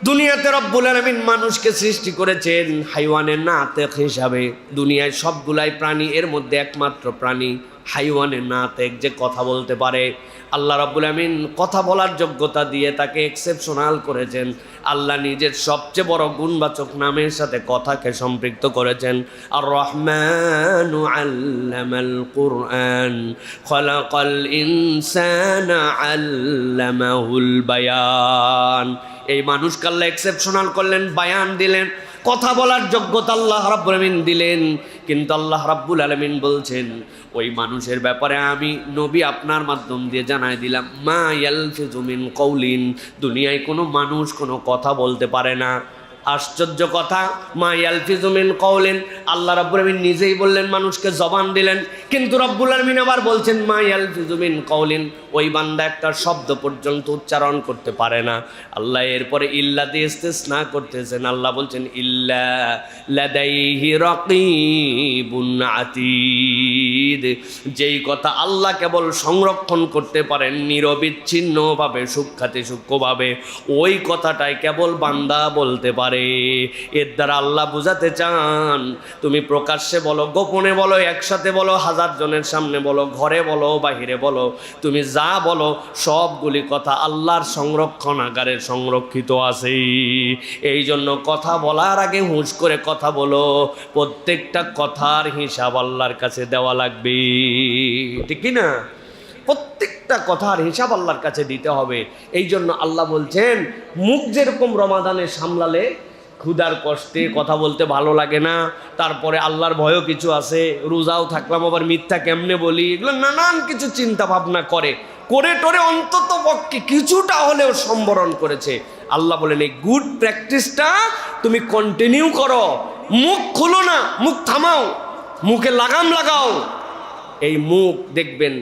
দুনিয়াতে রব্বুল আলামিন মানুষকে সৃষ্টি করেছেন হাইওয়ানের নাতেক হিসাবে। দুনিয়ায় সবগুলাই প্রাণী, এর মধ্যে একমাত্র প্রাণী হাইওয়ানের নাতেক, যে কথা বলতে পারে। আল্লাহ রব্বুল আলামিন কথা বলার যোগ্যতা দিয়ে তাকে এক্সেপশনাল করেছেন। আল্লাহ নিজের সবচেয়ে বড় গুণবাচক নামের সাথে কথাকে সম্পৃক্ত করেছেন। আর রহমানু আল্লামাল কুরআন খলাকাল ইনসানা আল্লামাহুল বায়ান। এই মানুষকে আল্লাহ এক্সেপশনাল করলেন, বায়ান দিলেন, কথা বলার যোগ্যতা আল্লাহ রাব্বুল আলামিন দিলেন। কিন্তু আল্লাহ রাব্বুল আলামিন বলছেন ওই মানুষের ব্যাপারে আমি নবী আপনার মাধ্যম দিয়ে জানাই দিলাম, মা ইয়ালফিজু মিন কওলিন, দুনিয়ায় কোনো মানুষ কোনো কথা বলতে পারে না। আশ্চর্য কথা, মা ইয়ালফিজু মিন কওলিন, আল্লাহ রাব্বুল আলামিন নিজেই বললেন, মানুষকে জবান দিলেন। কিন্তু রাব্বুল আলামিন আবার বলছেন মা ইয়ালফিজু মিন কওলিন, ওই বান্দা একটা শব্দ পর্যন্ত উচ্চারণ করতে পারে না। আল্লাহ এরপরে ইল্লা দিয়ে ইস্তিসনা করতেছেন। আল্লাহ বলছেন ইল্লা লাদাইহি রাকিবুন আতীদ, যেই কথা আল্লাহ কেবল সংরক্ষণ করতে পারেন নিরবিচ্ছিন্নভাবে, সূক্ষ্মাতি সূক্ষ্মভাবে, ওই কথাটাই কেবল বান্দা বলতে পারে। এর দ্বারা আল্লাহ বুঝাতে চান, তুমি প্রকাশ্যে বলো, গোপনে বলো, একসাথে বলো, হাজার জনের সামনে বলো, ঘরে বলো, বাহিরে বলো, তুমি যা বলো সবগুলি কথা আল্লাহর সংরক্ষণাগারে সংরক্ষিত আছে। এই জন্য কথা বলার আগে হুঁশ করে কথা বলো, প্রত্যেকটা কথার হিসাব আল্লাহর কাছে দেওয়া লাগবে, ঠিক কি না? প্রত্যেকটা কথার হিসাব আল্লাহর কাছে দিতে হবে। এই জন্য আল্লাহ বলছেন, মুখ যেরকম রমাদানে সামলালে, ক্ষুধার কষ্টে কথা বলতে ভালো লাগে না, তারপরে আল্লাহর ভয়ও কিছু আছে, রোজাও থাকলাম আবার মিথ্যা কেমনে বলি, এগুলো নানান কিছু চিন্তা ভাবনা করে টোরে অন্তত পক্ষে কিছুটা হলেও সম্বরণ করেছে। আল্লাহ বলেন এই গুড প্র্যাকটিসটা তুমি কন্টিনিউ করো, মুখ খুলো না, মুখ থামাও, মুখে লাগাম লাগাও। এই মুখ দেখবেন